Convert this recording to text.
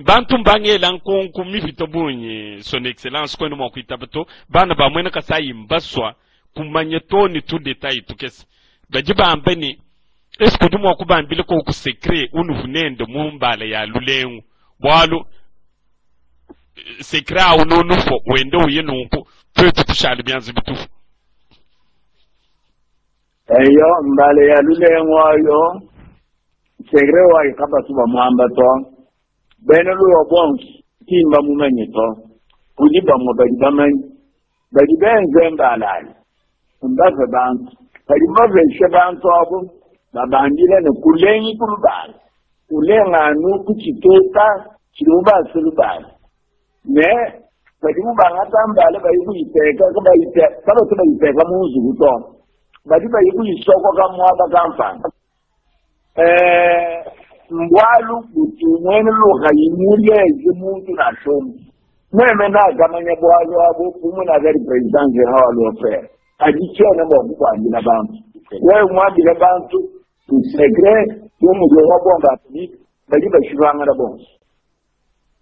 bantum bange lan ko mi fitabunye son excellence ko no mo kitabato bana ba mwena ka sayi mbaswa kumanye to ni tout détail to kes bajiba ambani est ce que dumo ko ban bil ko secret unu funende mumbala ya lulengu bwalo secret a no fo wendo yenu ko peut tushali byanzi bitu eyo mbale ya lulengu ayo secret wa ikaba suba mwamba to bene lo bons timba mumenye to kujiba mo badi benze mbala mbaze bantu badi mbaze shebantu abo babandile ne kulenyi kulubala kulenga nu kuchitota chiruba silubala ne badi mubanga tambala bayibu iteka kaba iteka kaba tuba iteka muzu buto badi bayibu isoko kamwaba kamfana mbwalu kutu mwene luka yimulie zimuntu na shomu mweme na gamanya bwalu abo kumu na gari presidente hawa luofere ajichia na mwa kwa andina bantu wewe mwabile bantu usegre yumu jowa bonga atini bajiba shivanga na bonsu